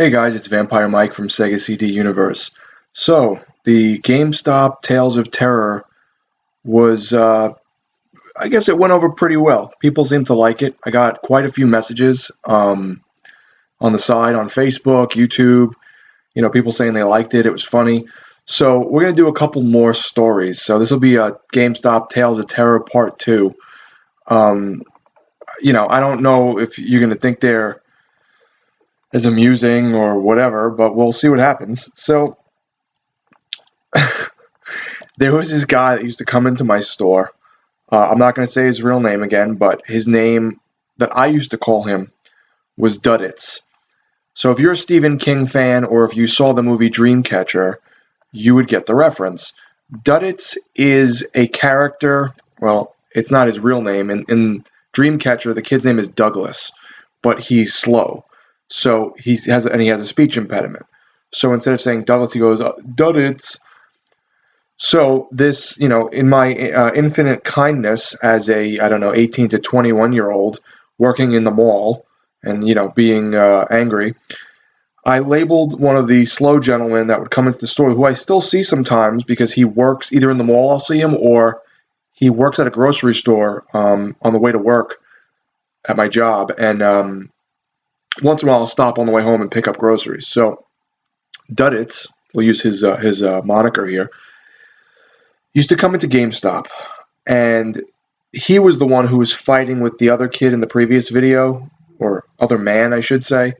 Hey guys, it's Vampire Mike from Sega CD Universe. So, the GameStop Tales of Terror was, I guess it went over pretty well. People seem to like it. I got quite a few messages on the side, on Facebook, YouTube, people saying they liked it, it was funny. So, we're going to do a couple more stories. So, this will be a GameStop Tales of Terror Part 2. I don't know if you're going to think they're as amusing or whatever, but we'll see what happens. So, there was this guy that used to come into my store. I'm not going to say his real name again, but his name that I used to call him was Dudits. So if you're a Stephen King fan or if you saw the movie Dreamcatcher, you would get the reference. Dudits is a character, well, it's not his real name. In Dreamcatcher, the kid's name is Douglas, but he's slow. So he has a speech impediment. So instead of saying Douglas, he goes, Dudits. So this, in my infinite kindness as a, 18 to 21-year-old working in the mall and, being angry, I labeled one of the slow gentlemen that would come into the store, who I still see sometimes because he works either in the mall, I'll see him, or he works at a grocery store on the way to work at my job. And once in a while I'll stop on the way home and pick up groceries. So Dudits, we'll use his moniker here, used to come into GameStop, and he was the one who was fighting with the other kid in the previous video, or other man, I should say,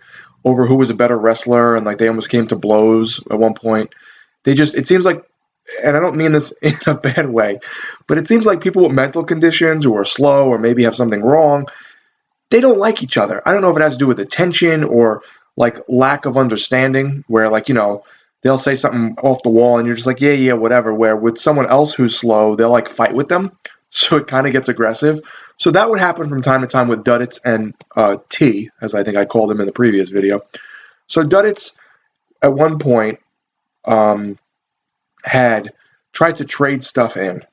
over who was a better wrestler, and they almost came to blows at one point. It seems like, and I don't mean this in a bad way, but it seems like people with mental conditions who are slow or maybe have something wrong, they don't like each other. I don't know if it has to do with attention or lack of understanding, where they'll say something off the wall and you're just like, yeah, whatever. Where with someone else who's slow, they'll fight with them. So it kind of gets aggressive. So that would happen from time to time with Dudits and T, as I think I called him in the previous video. So Dudits, at one point, had tried to trade stuff in.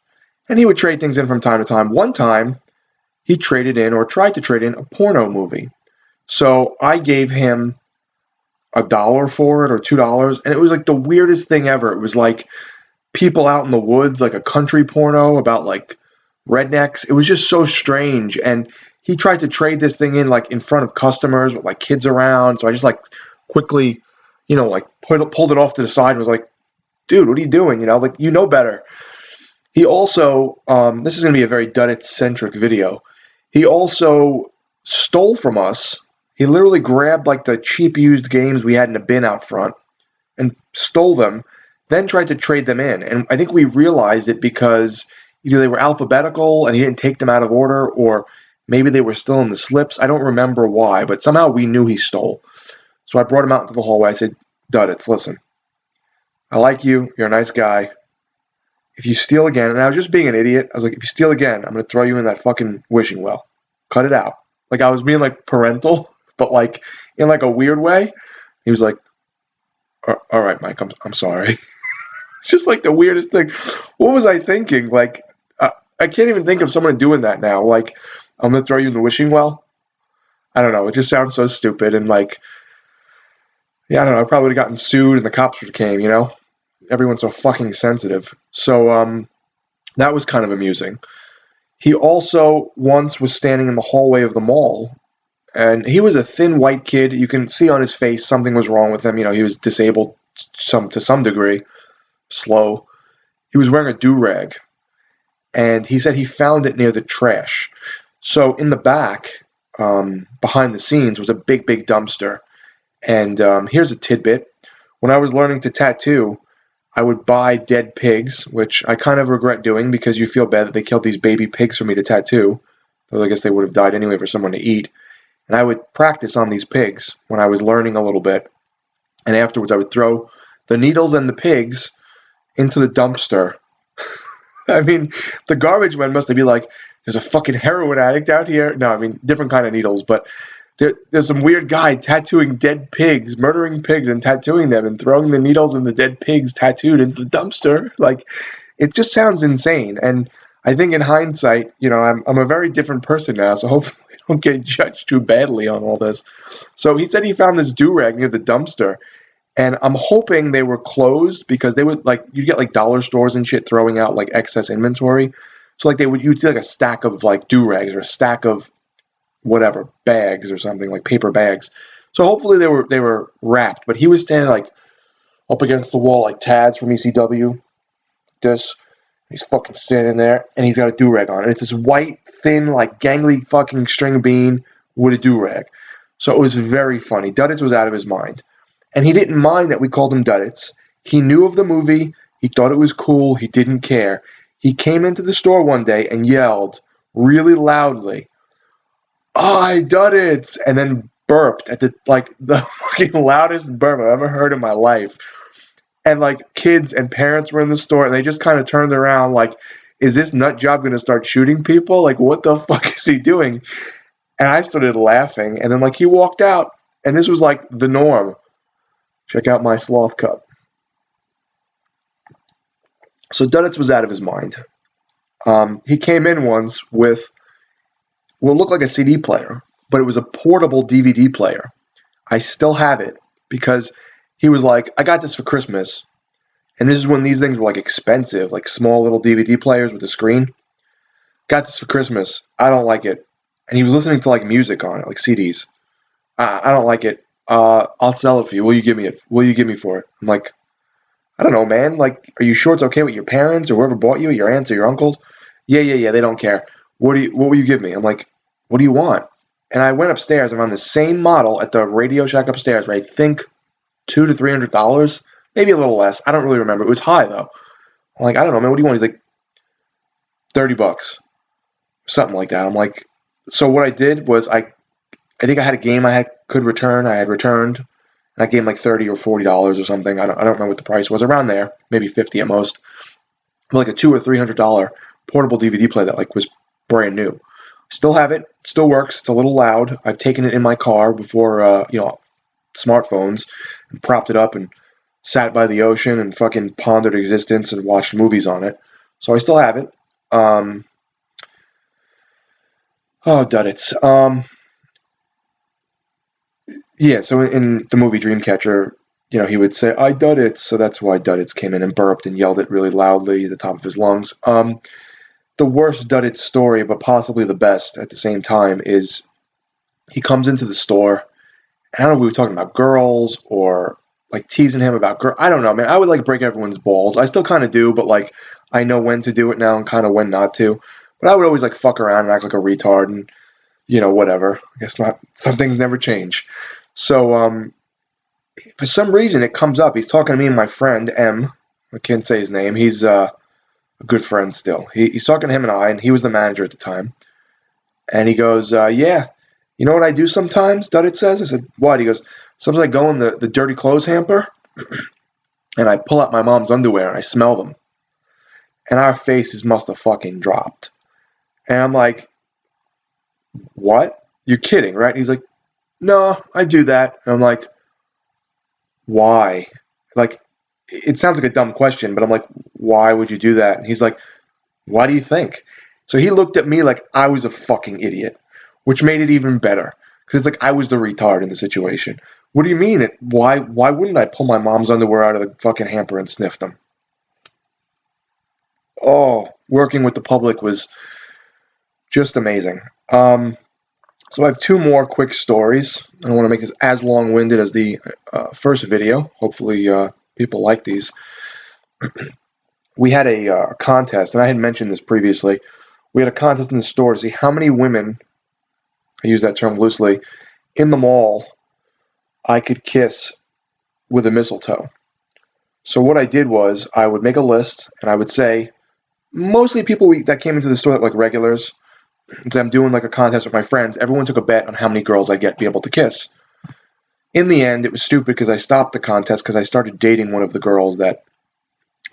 And he would trade things in from time to time. One time, he traded in, or tried to trade in, a porno movie. So I gave him $1 for it, or $2, and it was the weirdest thing ever. It was people out in the woods, a country porno about rednecks. It was just so strange, and he tried to trade this thing in front of customers with kids around. So I just quickly, pulled it off to the side and was like, dude, what are you doing? You know better. He also, this is going to be a very Dudit-centric video. He also stole from us. He literally grabbed the cheap used games we had in a bin out front and stole them, then tried to trade them in. And I think we realized it because either they were alphabetical and he didn't take them out of order, or maybe they were still in the slips. I don't remember why, but somehow we knew he stole. So I brought him out into the hallway. I said, Dudits, listen, I like you. You're a nice guy. If you steal again, and I was just being an idiot, I was like, if you steal again, I'm going to throw you in that fucking wishing well. Cut it out. I was being parental, but in a weird way. He was like, all right, Mike, I'm sorry. It's just the weirdest thing. What was I thinking? I can't even think of someone doing that now. I'm going to throw you in the wishing well. I don't know. It just sounds so stupid. And yeah, I don't know. I probably would have gotten sued and the cops would have came, Everyone's so fucking sensitive. So, that was kind of amusing. He also once was standing in the hallway of the mall, and he was a thin white kid. You can see on his face something was wrong with him. He was disabled to some degree, slow. He was wearing a do-rag, and he said he found it near the trash. So in the back, behind the scenes, was a big, big dumpster. And here's a tidbit. When I was learning to tattoo, I would buy dead pigs, which I kind of regret doing because you feel bad that they killed these baby pigs for me to tattoo. Though I guess they would have died anyway for someone to eat. And I would practice on these pigs when I was learning a little bit. And afterwards I would throw the needles and the pigs into the dumpster. I mean, the garbage man must be like, there's a fucking heroin addict out here. No, I mean, different kind of needles, but there's some weird guy tattooing dead pigs, murdering pigs and tattooing them and throwing the needles and the dead pigs tattooed into the dumpster. It just sounds insane. And I think in hindsight, I'm a very different person now, so hopefully I don't get judged too badly on all this. So he said he found this do-rag near the dumpster, and I'm hoping they were closed because they would like you get like dollar stores and shit throwing out like excess inventory. So like you'd see like a stack of like do-rags or a stack of whatever bags or something like paper bags. So hopefully they were wrapped. But he was standing like up against the wall like Taz from ECW. This he's fucking standing there and he's got a do-rag on. And it's this white, thin, like gangly fucking string bean with a do-rag. So it was very funny. Dudits was out of his mind. And he didn't mind that we called him Dudits. He knew of the movie. He thought it was cool. He didn't care. He came into the store one day and yelled really loudly, "I Dudits!" and then burped at the fucking loudest burp I've ever heard in my life. And like kids and parents were in the store and they just kind of turned around like, is this nut job going to start shooting people? Like, what the fuck is he doing? And I started laughing. And then like he walked out and this was like the norm. Check out my sloth cup. So Dudits was out of his mind. He came in once with what looked like a CD player, but it was a portable DVD player. I still have it because he was like, I got this for Christmas. And this is when these things were like expensive, like small little DVD players with a screen. Got this for Christmas. I don't like it. And he was listening to like music on it, like CDs. I don't like it. I'll sell it for you. Will you give me it? Will you give me for it? I'm like, I don't know, man. Like, are you sure it's okay with your parents or whoever bought you, your aunts or your uncles? Yeah. They don't care. What will you give me? I'm like, what do you want? And I went upstairs and found the same model at the Radio Shack upstairs, where I think $200 to $300, maybe a little less. I don't really remember. It was high though. I'm like, I don't know, man. What do you want? He's like, $30, something like that. I'm like, so what I did was I think I had a game could return. I had returned, and I gave him like $30 or $40 or something. I don't remember what the price was. Around there, maybe 50 at most. But like a $200 or $300 portable DVD player that like was brand new. Still have it. Still works. It's a little loud. I've taken it in my car before, smartphones, and propped it up and sat by the ocean and fucking pondered existence and watched movies on it. So I still have it. Dudits. Yeah, so in the movie Dreamcatcher, he would say, I Dudits, so that's why Dudits came in and burped and yelled it really loudly at the top of his lungs. The worst Dudits story, but possibly the best at the same time, is he comes into the store, and I don't know if we were talking about girls or like teasing him about girls. I don't know, man. I would like break everyone's balls. I still kind of do, but like I know when to do it now and kind of when not to. But I would always like fuck around and act like a retard and whatever. I guess not. Some things never change. So for some reason it comes up. He's talking to me and my friend M. I can't say his name. He's a good friend still. He's talking to him and he was the manager at the time. And he goes, yeah, you know what I do sometimes? Dudit says. I said, what? He goes, sometimes I go in the dirty clothes hamper and I pull out my mom's underwear and I smell them. And our faces must have fucking dropped. And I'm like, what? You're kidding, right? And he's like, no, I do that. And I'm like, why? Like, it sounds like a dumb question, but I'm like, why would you do that? And he's like, why do you think? So he looked at me like I was a fucking idiot, which made it even better. Because it's like I was the retard in the situation. What do you mean? Why wouldn't I pull my mom's underwear out of the fucking hamper and sniff them? Oh, working with the public was just amazing. So I have two more quick stories. I don't want to make this as long-winded as the first video. Hopefully people like these. We had a contest, and I had mentioned this previously. We had a contest in the store to see how many women, I use that term loosely, in the mall I could kiss with a mistletoe. So what I did was I would make a list, and I would say, mostly people that came into the store that like regulars, so I'm doing like a contest with my friends. Everyone took a bet on how many girls I'd be able to kiss. In the end, it was stupid because I stopped the contest because I started dating one of the girls that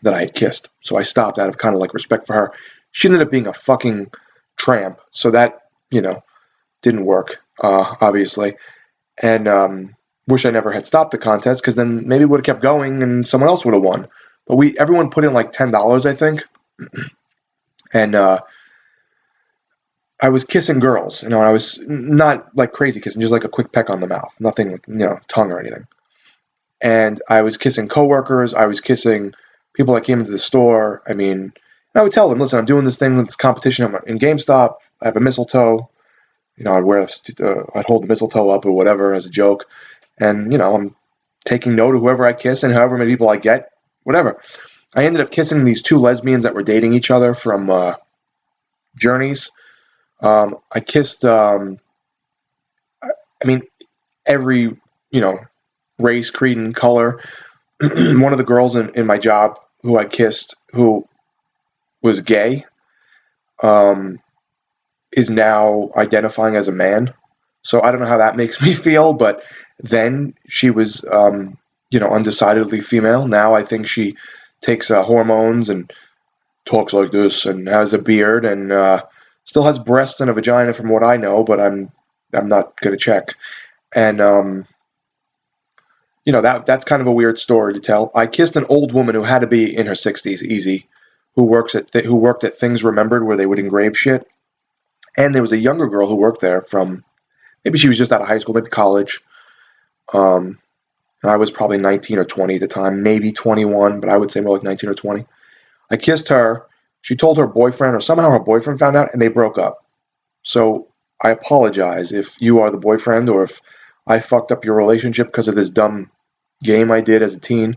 I had kissed. So I stopped out of kind of like respect for her. She ended up being a fucking tramp. So that, didn't work, obviously. And wish I never had stopped the contest because then maybe it would have kept going and someone else would have won. But everyone put in like $10, I think. And I was kissing girls, and I was not like crazy kissing, just like a quick peck on the mouth, nothing like, tongue or anything. And I was kissing coworkers. I was kissing people that came into the store. I mean, and I would tell them, listen, I'm doing this thing with this competition. I'm in Gamestop. I have a mistletoe. I'd hold the mistletoe up or whatever as a joke. And, I'm taking note of whoever I kiss and however many people I get, whatever. I ended up kissing these two lesbians that were dating each other from Journeys. I kissed, I mean, every, race, creed, and color. One of the girls in my job who I kissed, who was gay, um, is now identifying as a man. So I don't know how that makes me feel, but then she was, undecidedly female. Now I think she takes hormones and talks like this and has a beard and still has breasts and a vagina from what I know, but I'm not gonna check. And that's kind of a weird story to tell. I kissed an old woman who had to be in her 60s, easy, who worked at Things Remembered where they would engrave shit. And there was a younger girl who worked there from maybe she was just out of high school, maybe college. Um, and I was probably 19 or 20 at the time, maybe 21, but I would say more like 19 or 20. I kissed her. She told her boyfriend, or somehow her boyfriend found out, and they broke up. So I apologize if you are the boyfriend or if I fucked up your relationship because of this dumb game I did as a teen.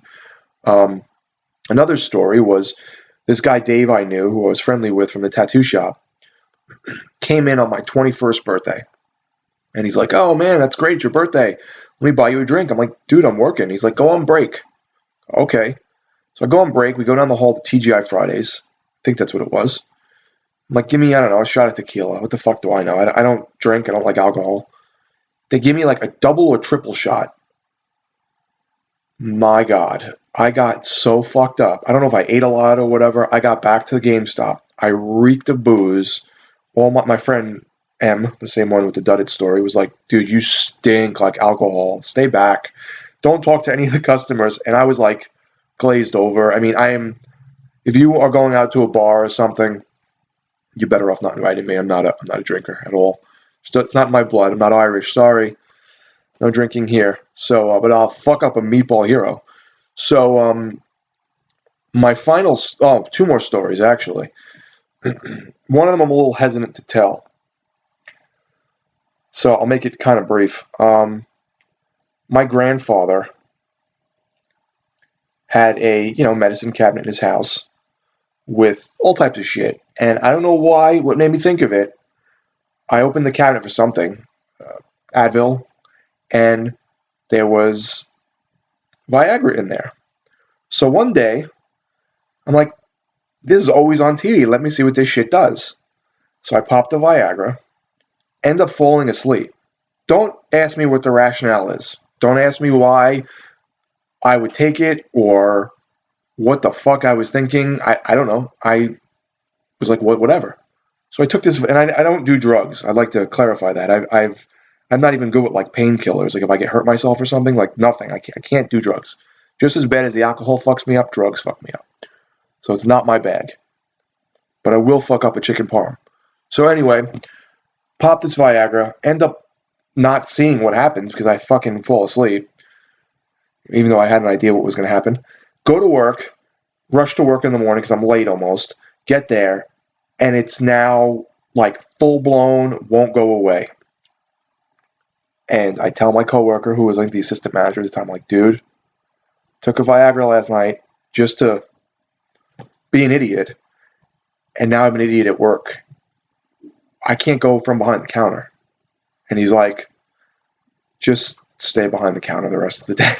Um, Another story was this guy Dave I knew, who I was friendly with from the tattoo shop, came in on my 21st birthday. And he's like, "Oh man, that's great, it's your birthday. Let me buy you a drink." I'm like, "Dude, I'm working." He's like, "Go on break." Okay. So I go on break. We go down the hall to TGI Fridays. I think that's what it was. I'm like, "Give me, I don't know, a shot of tequila. What the fuck do I know? I don't drink. I don't like alcohol." They give me like a double or triple shot. My God, I got so fucked up. I don't know if I ate a lot or whatever. I got back to the GameStop. I reeked of booze. My friend M, the same one with the Dudits story, was like, "Dude, you stink like alcohol. Stay back. Don't talk to any of the customers." And I was like glazed over. I mean, if you are going out to a bar or something, you're better off not inviting me. I'm not a drinker at all. It's not in my blood. I'm not Irish. Sorry. No drinking here. So, but I'll fuck up a meatball hero. So, my final, two more stories actually. One of them I'm a little hesitant to tell, so I'll make it kind of brief. My grandfather had a medicine cabinet in his house with all types of shit, and I don't know why. What made me think of it? I opened the cabinet for something, Advil, and there was Viagra in there. So one day, I'm like, "This is always on TV. Let me see what this shit does." So I popped the Viagra, end up falling asleep. Don't ask me what the rationale is. Don't ask me why I would take it or what the fuck I was thinking. I don't know. I was like, whatever. So I took this, and I don't do drugs. I'd like to clarify that. I'm not even good with like painkillers. Like if I get hurt myself or something, like nothing. I can't do drugs. Just as bad as the alcohol fucks me up, drugs fuck me up. So it's not my bag. But I will fuck up a chicken parm. So anyway, pop this Viagra, end up not seeing what happens because I fucking fall asleep, even though I had an idea what was going to happen. Go to work, rush to work in the morning because I'm late almost. Get there, and it's now like full blown, won't go away. And I tell my coworker, who was like the assistant manager at the time, like, "Dude, took a Viagra last night just to be an idiot, and now I'm an idiot at work. I can't go from behind the counter." And he's like, "Just stay behind the counter the rest of the day."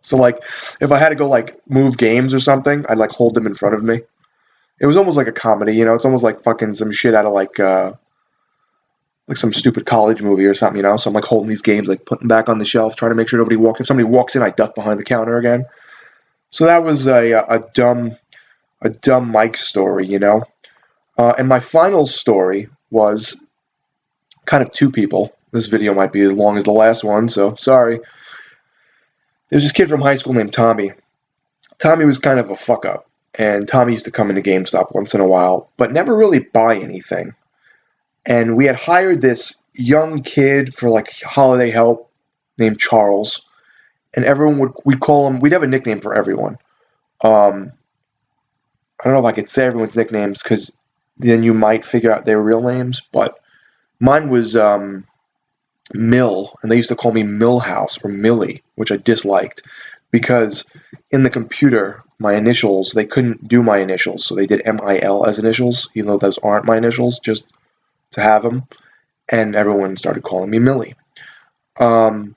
So like, if I had to go like move games or something, I'd like hold them in front of me. It was almost like a comedy, It's almost like fucking some shit out of like some stupid college movie or something, So I'm like holding these games, like putting them back on the shelf, trying to make sure nobody walks. If somebody walks in, I duck behind the counter again. So that was a dumb Mike story. And my final story was kind of two people. This video might be as long as the last one, so sorry. There's this kid from high school named Tommy. Tommy was kind of a fuck up, and Tommy used to come into GameStop once in a while, but never really buy anything. And we had hired this young kid for like holiday help named Charles, and everyone we'd call him. We'd have a nickname for everyone. Um, I don't know if I could say everyone's nicknames because then you might figure out their real names. But mine was Mill, and they used to call me Millhouse or Millie, which I disliked because in the computer, my initials, they couldn't do my initials, so they did MIL as initials, even though those aren't my initials, just to have them. And everyone started calling me Millie. Um,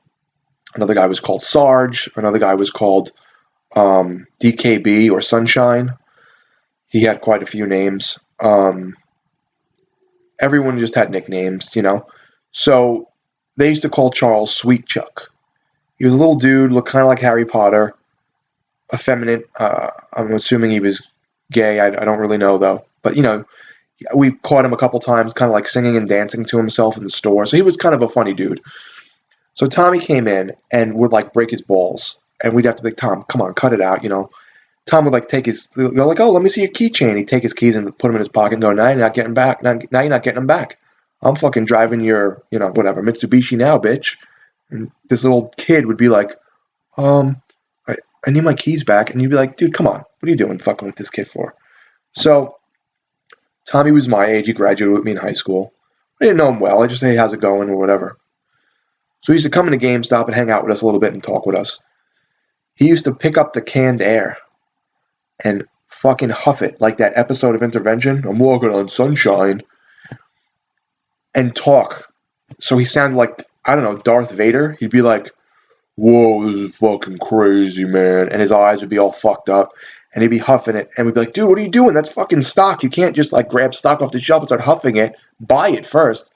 Another guy was called Sarge. Another guy was called DKB or Sunshine. He had quite a few names. Everyone just had nicknames, you know. So they used to call Charles Sweet Chuck. He was a little dude, looked kind of like Harry Potter, effeminate. I'm assuming he was gay. I don't really know though. But you know, we caught him a couple times, kind of like singing and dancing to himself in the store. So he was kind of a funny dude. So Tommy came in and would like break his balls, and we'd have to be like, Tom, come on, cut it out, you know. Tom would like take his, go like, oh, let me see your keychain. He'd take his keys and put them in his pocket and go, now you're not getting back. Now you're not getting them back. I'm fucking driving your, you know, whatever, Mitsubishi now, bitch. And this little kid would be like, um, I, I need my keys back. And you'd be like, dude, come on. What are you doing fucking with this kid for? So Tommy was my age. He graduated with me in high school. I didn't know him well. I just say, hey, how's it going or whatever. So he used to come into GameStop and hang out with us a little bit and talk with us. He used to pick up the canned air and fucking huff it like that episode of Intervention. I'm walking on sunshine. And talk. So he sounded like, I don't know, Darth Vader. He'd be like, whoa, this is fucking crazy, man. And his eyes would be all fucked up. And he'd be huffing it. And we'd be like, dude, what are you doing? That's fucking stock. You can't just like grab stock off the shelf and start huffing it. Buy it first.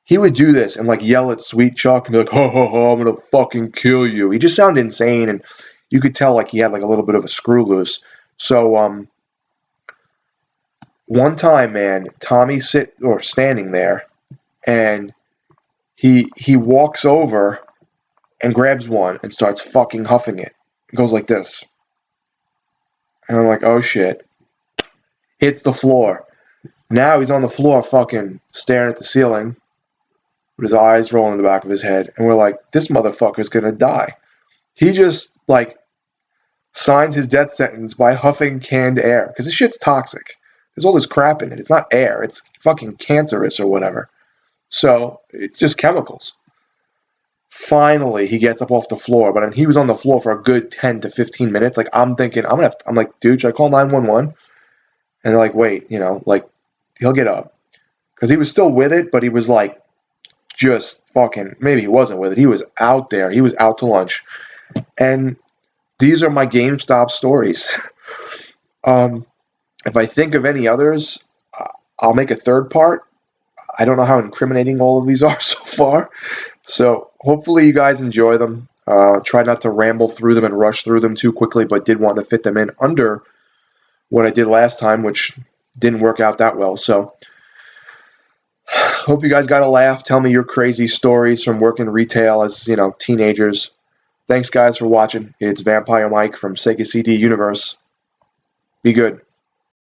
He would do this and like yell at Sweet Chuck and be like, ho, ho, ho, I'm going to fucking kill you. He just sounded insane. And you could tell like he had like a little bit of a screw loose. So, one time, man, Tommy's standing there and he walks over and grabs one and starts fucking huffing it. It goes like this. And I'm like, oh shit. Hits the floor. Now he's on the floor fucking staring at the ceiling with his eyes rolling in the back of his head. And we're like, this motherfucker's gonna die. He just like signed his death sentence by huffing canned air. Because this shit's toxic. There's all this crap in it. It's not air. It's fucking cancerous or whatever. So it's just chemicals. Finally, he gets up off the floor, but he was on the floor for a good 10 to 15 minutes. Like, I'm thinking, I'm like, dude, should I call 911? And they're like, wait, you know, like, he'll get up. Because he was still with it, but he was like, just fucking, maybe he wasn't with it. He was out there. He was out to lunch. And these are my GameStop stories. If I think of any others, I'll make a third part. I don't know how incriminating all of these are so far. So hopefully you guys enjoy them. Try not to ramble through them and rush through them too quickly, but did want to fit them in under what I did last time, which didn't work out that well. So hope you guys got a laugh. Tell me your crazy stories from working retail as, you know, teenagers. Thanks, guys, for watching. It's Vampire Mike from Sega CD Universe. Be good.